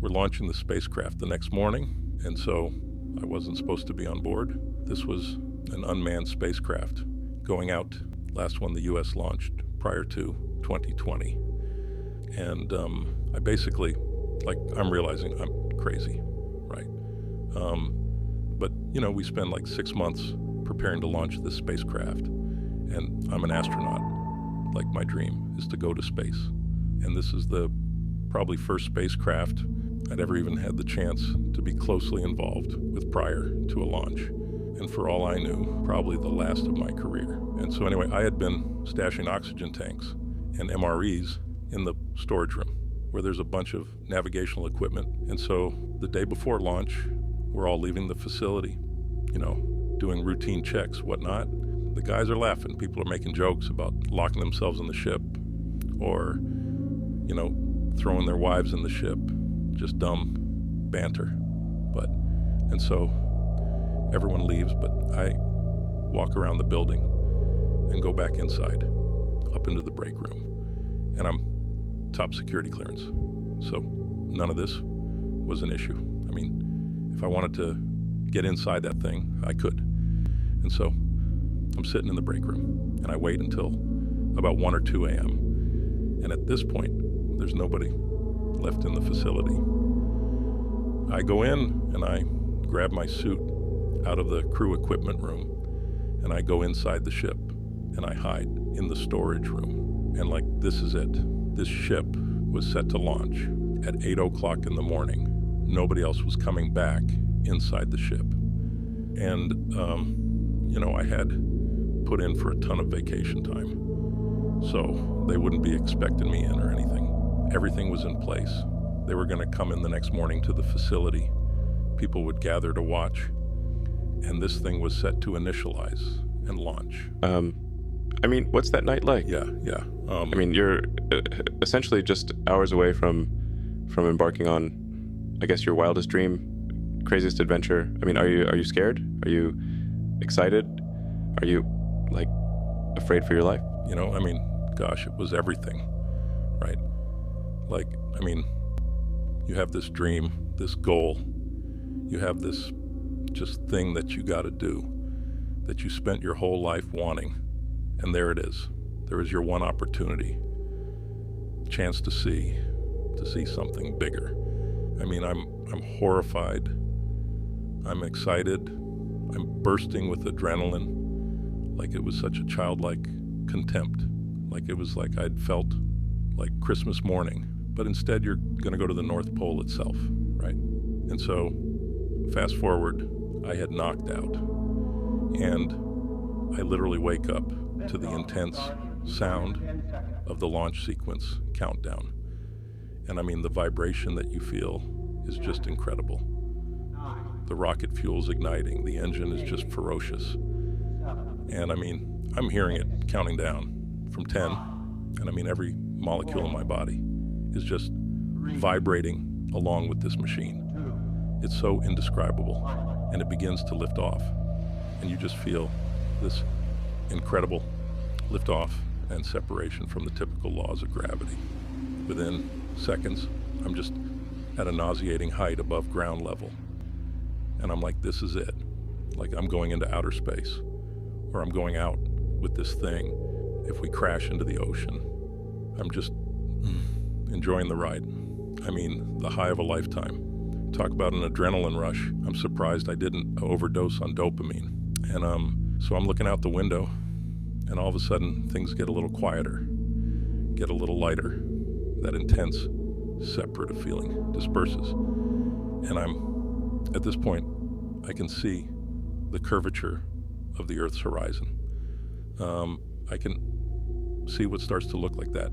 were launching the spacecraft the next morning, and so I wasn't supposed to be on board. This was an unmanned spacecraft going out, last one the U.S. launched prior to 2020. And I basically, I'm realizing I'm crazy, right? But, we spend 6 months preparing to launch this spacecraft, and I'm an astronaut. My dream is to go to space. And this is the probably first spacecraft I'd ever even had the chance to be closely involved with prior to a launch. And for all I knew, probably the last of my career. And so anyway, I had been stashing oxygen tanks and MREs in the storage room where there's a bunch of navigational equipment. And so the day before launch, we're all leaving the facility, doing routine checks, whatnot. The guys are laughing. People are making jokes about locking themselves in the ship or, throwing their wives in the ship. Just dumb banter. And so everyone leaves, but I walk around the building and go back inside, up into the break room. And I'm top security clearance. So none of this was an issue. I mean, if I wanted to get inside that thing, I could. And so I'm sitting in the break room, and I wait until about 1 or 2 a.m. And at this point, there's nobody left in the facility. I go in, and I grab my suit out of the crew equipment room, and I go inside the ship, and I hide in the storage room. And this is it. This ship was set to launch at 8 o'clock in the morning. Nobody else was coming back inside the ship. And, I had put in for a ton of vacation time, so they wouldn't be expecting me in or anything. Everything was in place. They were going to come in the next morning to the facility. People would gather to watch, and this thing was set to initialize and launch. What's that night like? Yeah. You're essentially just hours away from embarking on, I guess, your wildest dream, craziest adventure. Are you scared? Are you excited? Are you, afraid for your life? Gosh, it was everything, right? You have this dream, this goal. You have this just thing that you got to do, that you spent your whole life wanting. And there it is. There is your one opportunity, chance to see something bigger. I'm horrified. I'm excited. I'm bursting with adrenaline. It was such a childlike contempt. It was like I'd felt like Christmas morning. But instead, you're going to go to the North Pole itself, right? And so, fast forward, I had knocked out. And I literally wake up to the intense sound of the launch sequence countdown. And the vibration that you feel is just incredible. The rocket fuel's igniting, the engine is just ferocious. And I'm hearing it counting down from 10, and every molecule in my body is just vibrating along with this machine. It's so indescribable, and it begins to lift off, and you just feel this incredible liftoff and separation from the typical laws of gravity. Within seconds, I'm just at a nauseating height above ground level, and I'm like, this is it. I'm going into outer space, or I'm going out with this thing. If we crash into the ocean, I'm just enjoying the ride. The high of a lifetime. Talk about an adrenaline rush. I'm surprised I didn't overdose on dopamine. And so I'm looking out the window, and all of a sudden things get a little quieter, get a little lighter. That intense separative feeling disperses. And at this point, I can see the curvature of the Earth's horizon. I can see what starts to look like that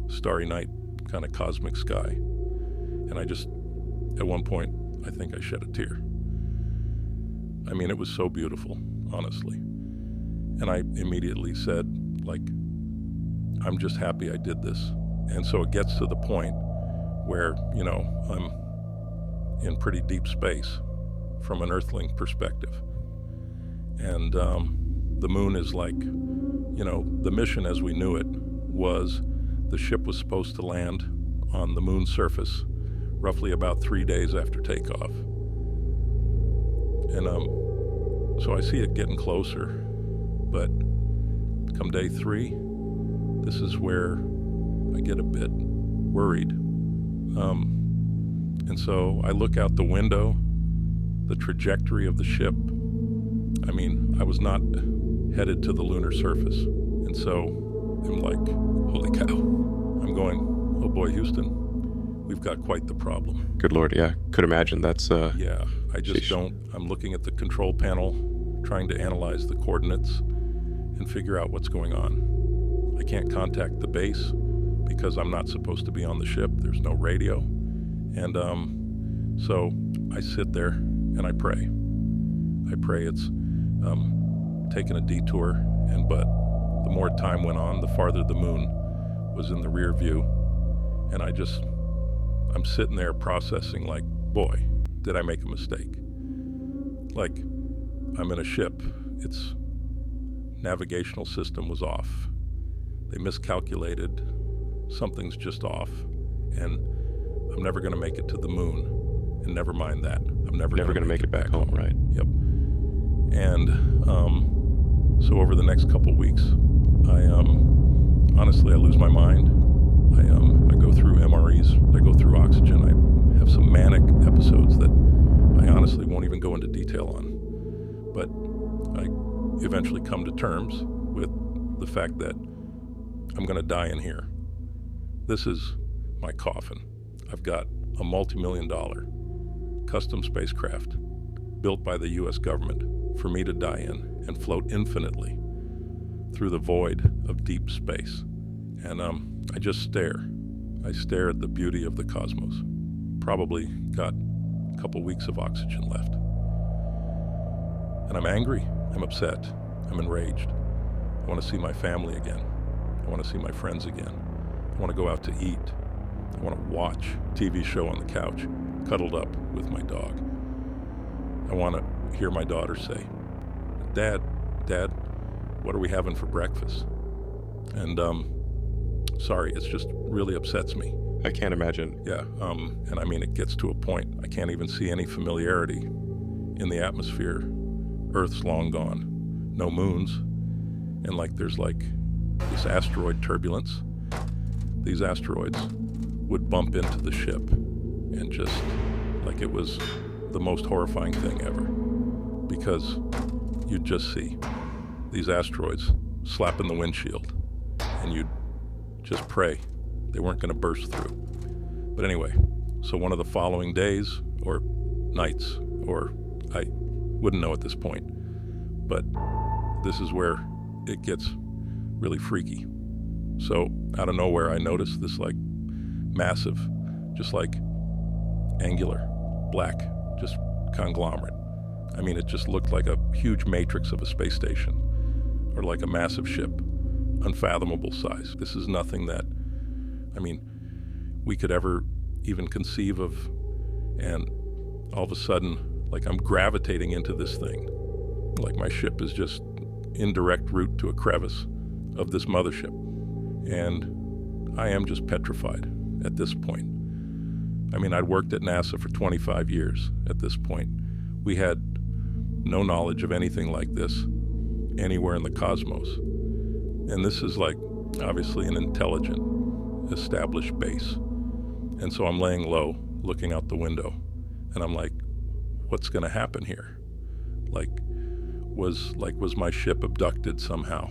starry night kind of cosmic sky. And I just, at one point, I think I shed a tear. It was so beautiful, honestly. And I immediately said, I'm just happy I did this. And so it gets to the point where, I'm in pretty deep space from an Earthling perspective. And the moon is the mission as we knew it was the ship was supposed to land on the moon's surface roughly about 3 days after takeoff. And so I see it getting closer, but come day 3, this is where I get a bit worried. And so I look out the window, the trajectory of the ship. I mean, I was not headed to the lunar surface. And so I'm like, holy cow. I'm going, oh boy, Houston, we've got quite the problem. Good Lord, yeah. Could imagine. That's, Yeah, I just don't. I'm looking at the control panel, trying to analyze the coordinates and figure out what's going on. I can't contact the base because I'm not supposed to be on the ship. There's no radio. And so I sit there and I pray. I pray it's taking a detour. But the more time went on, the farther the moon was in the rear view. And I'm sitting there processing like, boy, did I make a mistake? Like, I'm in a ship. Its navigational system was off. They miscalculated. Something's just off. And I'm never going to make it to the moon. And never mind that. I'm never going to make it back home. Right. Yep. And so over the next couple weeks, honestly, I lose my mind. I go through MREs. I go through oxygen. I have some manic episodes that I honestly won't even go into detail on. But I eventually come to terms with the fact that I'm going to die in here. This is my coffin. I've got a multi-million-dollar custom spacecraft built by the U.S. government for me to die in and float infinitely through the void of deep space. And I just stare. I stare at the beauty of the cosmos. Probably got a couple weeks of oxygen left. And I'm angry. I'm upset. I'm enraged. I want to see my family again. I want to see my friends again. I want to go out to eat. I want to watch a TV show on the couch, cuddled up with my dog. I want to hear my daughter say, Dad, what are we having for breakfast? And sorry, it just really upsets me. I can't imagine. Yeah, and I mean, it gets to a point. I can't even see any familiarity in the atmosphere. Earth's long gone. No moons. And there's this asteroid turbulence. These asteroids would bump into the ship and just it was the most horrifying thing ever, because you'd just see these asteroids slapping the windshield and you'd just pray they weren't going to burst through. But anyway, so one of the following days or nights, or I wouldn't know at this point, but this is where it gets really freaky. So out of nowhere, I noticed this massive, just angular, black, just conglomerate. I mean, it just looked like a huge matrix of a space station, or like a massive ship, unfathomable size. This is nothing that, we could ever even conceive of. And all of a sudden, I'm gravitating into this thing. My ship is just in direct route to a crevice of this mothership. And I am just petrified at this point. I'd worked at NASA for 25 years at this point. We had no knowledge of anything like this anywhere in the cosmos. And this is obviously an intelligent, established base. And so I'm laying low, looking out the window, and I'm like, what's gonna happen here? Was my ship abducted somehow?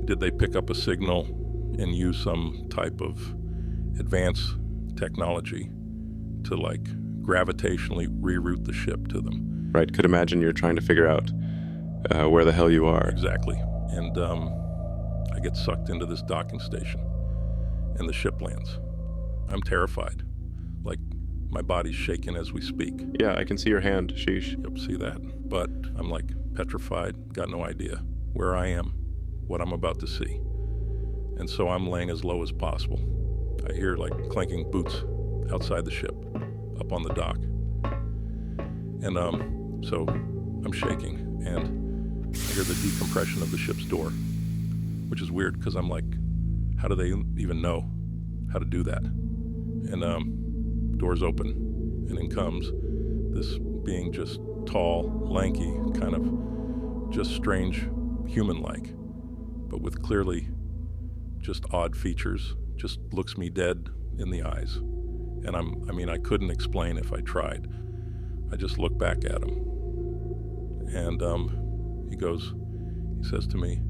Did they pick up a signal and use some type of advanced technology to gravitationally reroute the ship to them? Right, could imagine you're trying to figure out where the hell you are. Exactly. And I get sucked into this docking station and the ship lands. I'm terrified. My body's shaking as we speak. Yeah, I can see your hand, sheesh. Yep, see that. But I'm petrified, got no idea where I am, what I'm about to see. And so I'm laying as low as possible. I hear clanking boots outside the ship, up on the dock. And so I'm shaking, and I hear the decompression of the ship's door, which is weird because I'm how do they even know how to do that? And doors open, and in comes this being, just tall, lanky, kind of just strange, human-like, but with clearly just odd features, just looks me dead in the eyes. And I couldn't explain if I tried. I just look back at him. And he says to me,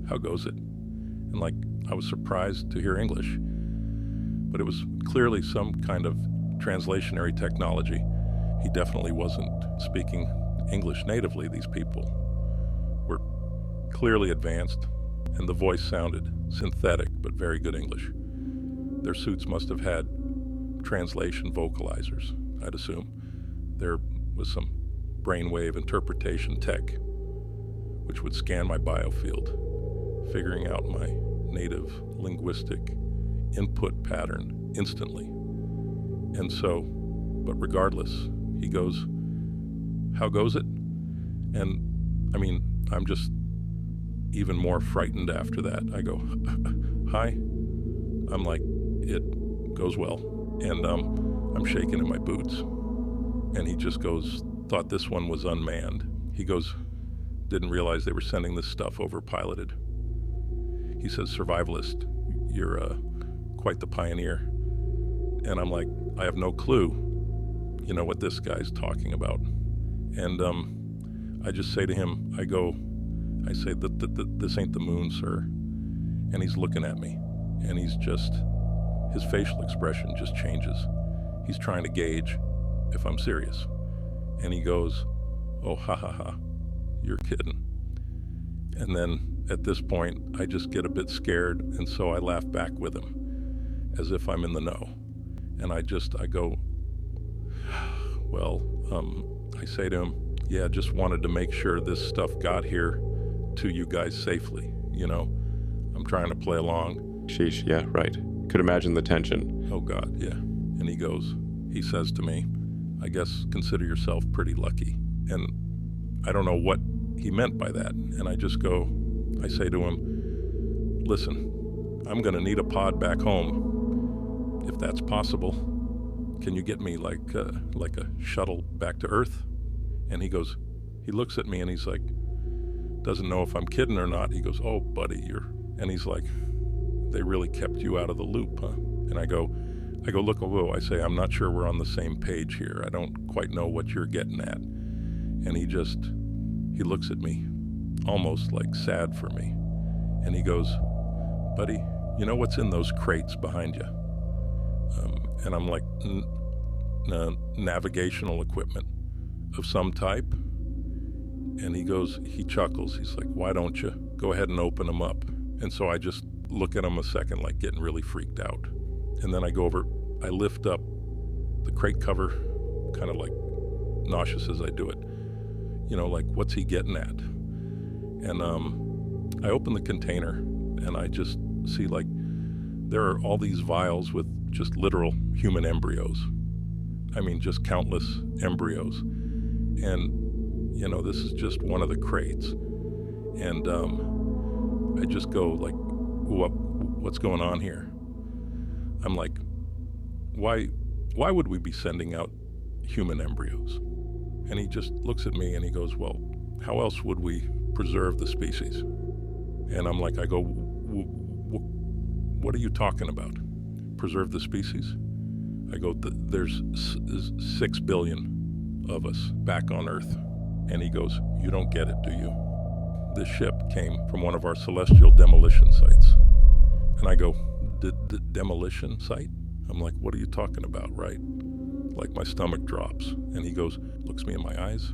"How goes it?" And I was surprised to hear English, but it was clearly some kind of translationary technology. He definitely wasn't speaking English natively. These people were clearly advanced, and the voice sounded synthetic but very good English. Their suits must have had translation vocalizers, I'd assume. There was some brainwave interpretation tech which would scan my biofield, figuring out my native linguistic input pattern instantly. And so, but regardless, he goes, "How goes it?" And I'm just even more frightened after that. I go, "Hi." I'm like, "It goes well." And I'm shaking in my boots. And he just goes, "Thought this one was unmanned." He goes, "Didn't realize they were sending this stuff over piloted." He says, "Survivalist, you're quite the pioneer." And I'm like, I have no clue, what this guy's talking about. And I just say to him, I say, "This ain't the moon, sir." And he's looking at me, and his facial expression just changes. He's trying to gauge if I'm serious. And he goes, "Oh, ha ha ha, you're kidding." And then at this point, I just get a bit scared, and so I laugh back with him, as if I'm in the know. And I go, "Well," I say to him, "Yeah, just wanted to make sure this stuff got here to you guys safely, I'm trying to play along." Sheesh, yeah, right. Could imagine the tension. Oh God, yeah. And he says to me, "I guess consider yourself pretty lucky." And I don't know what he meant by that. And I say to him, "Listen, I'm gonna need a pod back home, if that's possible. Can you get me like a shuttle back to Earth?" And he looks at me and he's like, doesn't know if I'm kidding or not. He goes, "Oh, buddy, and he's like, "They really kept you out of the loop, huh?" And I go, "Look, whoa," I say, "I'm not sure we're on the same page here. I don't quite know what you're getting at." And he looks at me, almost like sad for me. And he goes, "Buddy, you know what's in those crates behind you?" And I'm like, "Navigational equipment of some type?" And he chuckles. He's like, "Why don't you go ahead and open them up?" And so I just look at him a second, like getting really freaked out. And then I lift up the crate cover, kind of like nauseous as I do it. Like, what's he getting at? And I open the container, and I just see there are all these vials with just literal human embryos. Just countless embryos. And this is just one of the crates. And I just go like, what's going on here? I'm like, why would we be sending out human embryos? And he just looks at me and he goes, "Well, how else would we preserve the species?" And I'm like, what are you talking about? Preserve the species? I go, "There's 6 billion of us back on Earth." And he goes, "You don't get it, do you? This ship came from one of our celestial demolition sites." And I go, "Demolition site?" I'm like, "What are you talking about, right?" Like my stomach drops. And he looks me in my eyes.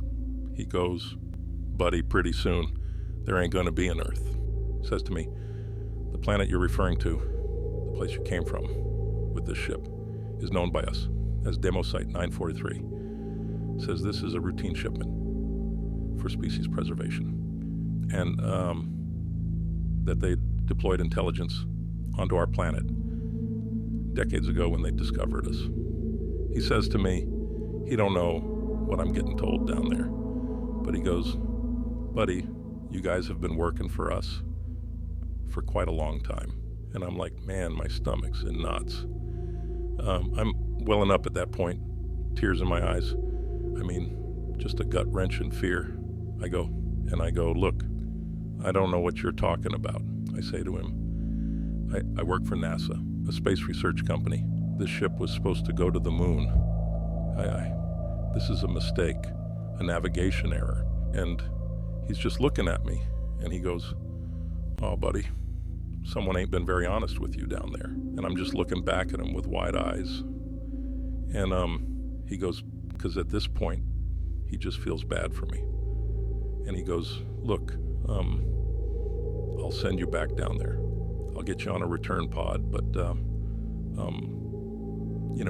He goes, "Buddy, pretty soon there ain't gonna be an Earth." Says to me, "The planet you're referring to, the place you came from with this ship, is known by us as Demo Site 943. Says this is a routine shipment for species preservation. And that they deployed intelligence onto our planet decades ago when they discovered us." He says to me, he don't know what I'm getting told down there, but he goes, "Buddy, you guys have been working for us for quite a long time." And I'm like, man, my stomach's in knots. I'm welling up at that point, tears in my eyes. I mean, just a gut wrench and fear. I go, look, I don't know what you're talking about. I say to him, I work for NASA, a space research company. This ship was supposed to go to the moon. This is a mistake, a navigation error. And he's just looking at me, and he goes, oh, buddy, someone ain't been very honest with you down there. And I'm just looking back at him with wide eyes. And he goes, because at this point, he just feels bad for me. And he goes, look, I'll send you back down there. I'll get you on a return pod, but,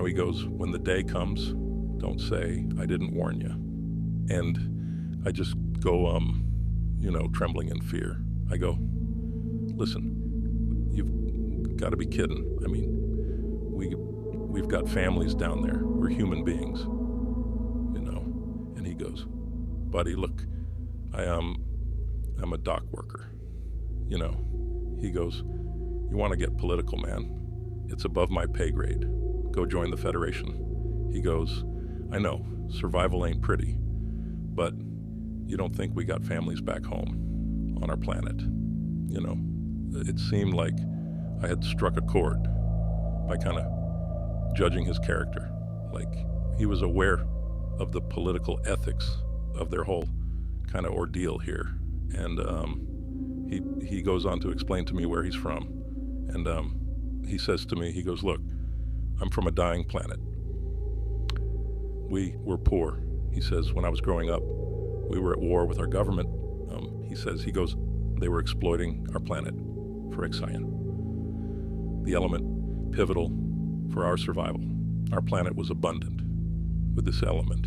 he goes, when the day comes, don't say I didn't warn you. And I just go, trembling in fear. I go, listen, you've got to be kidding. I mean, we've got families down there. We're human beings, And he goes, buddy, look, I'm a dock worker, He goes, you want to get political, man? It's above my pay grade. Go join the Federation. He goes, I know, survival ain't pretty, but you don't think we got families back home on our planet? It seemed like I had struck a chord by kind of judging his character. Like he was aware of the political ethics of their whole kind of ordeal here. And he goes on to explain to me where he's from. And he says to me, he goes, look, I'm from a dying planet. We were poor. He says, when I was growing up, we were at war with our government. He goes, they were exploiting our planet for Ixion, the element pivotal for our survival. Our planet was abundant with this element.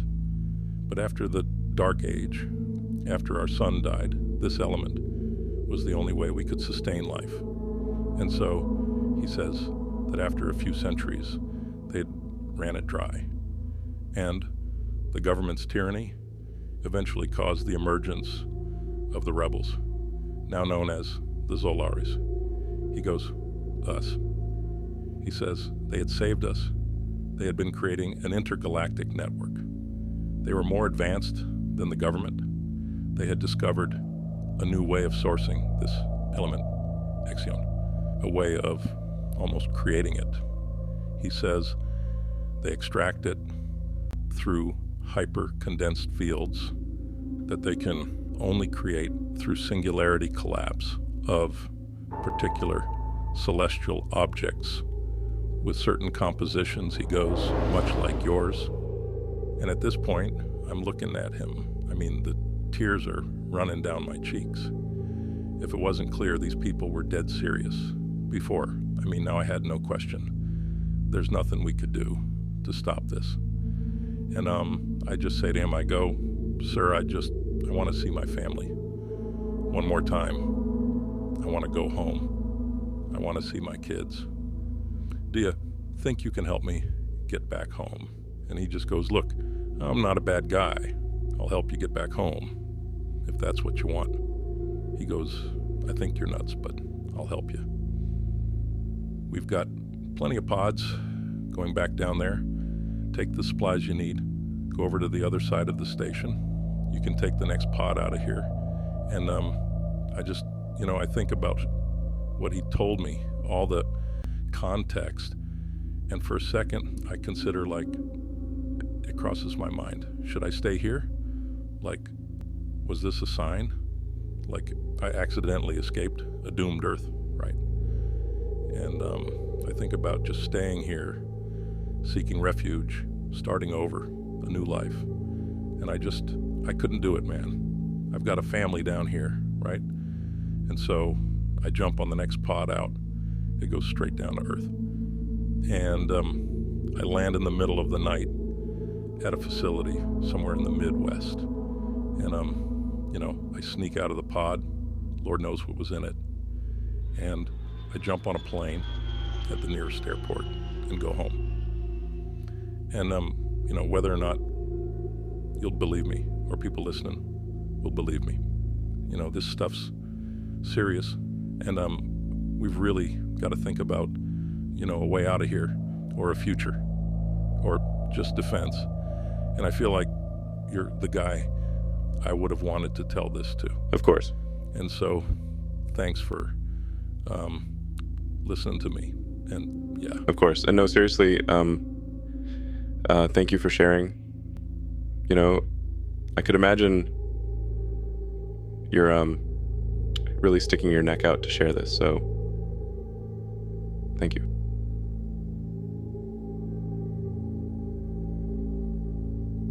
But after the Dark Age, after our sun died, this element was the only way we could sustain life. And so he says that after a few centuries, they'd ran it dry. And the government's tyranny eventually caused the emergence of the rebels, now known as the Zolaris. He goes, us. He says they had saved us. They had been creating an intergalactic network. They were more advanced than the government. They had discovered a new way of sourcing this element, Ixion, a way of almost creating it. He says they extract it through hyper-condensed fields that they can only create through singularity collapse of particular celestial objects with certain compositions. He goes, much like yours. And at this point, I'm looking at him. I mean, the tears are running down my cheeks. If it wasn't clear, these people were dead serious before. I mean, now I had no question. There's nothing we could do to stop this. And I just say to him, I go, sir, I want to see my family one more time. I want to go home. I want to see my kids. Do you think you can help me get back home? And he just goes, look, I'm not a bad guy. I'll help you get back home if that's what you want. He goes, I think you're nuts, but I'll help you. We've got plenty of pods going back down there. Take the supplies you need. Go over to the other side of the station. You can take the next pod out of here. And I just, I think about what he told me, all the context. And for a second, I consider, it crosses my mind. Should I stay here? Was this a sign? I accidentally escaped a doomed Earth, right? And I think about just staying here, seeking refuge, starting over, a new life. And I couldn't do it, man. I've got a family down here, right? And so I jump on the next pod out. It goes straight down to Earth. And I land in the middle of the night at a facility somewhere in the Midwest. And, I sneak out of the pod. Lord knows what was in it. And I jump on a plane at the nearest airport and go home. And, whether or not you'll believe me or people listening will believe me, this stuff's serious. And we've really got to think about, a way out of here or a future. or just defense. And I feel like you're the guy I would have wanted to tell this to. Of course. And so thanks for listening to me. And yeah. Of course. And no, seriously, thank you for sharing. You know, I could imagine you're really sticking your neck out to share this. So thank you.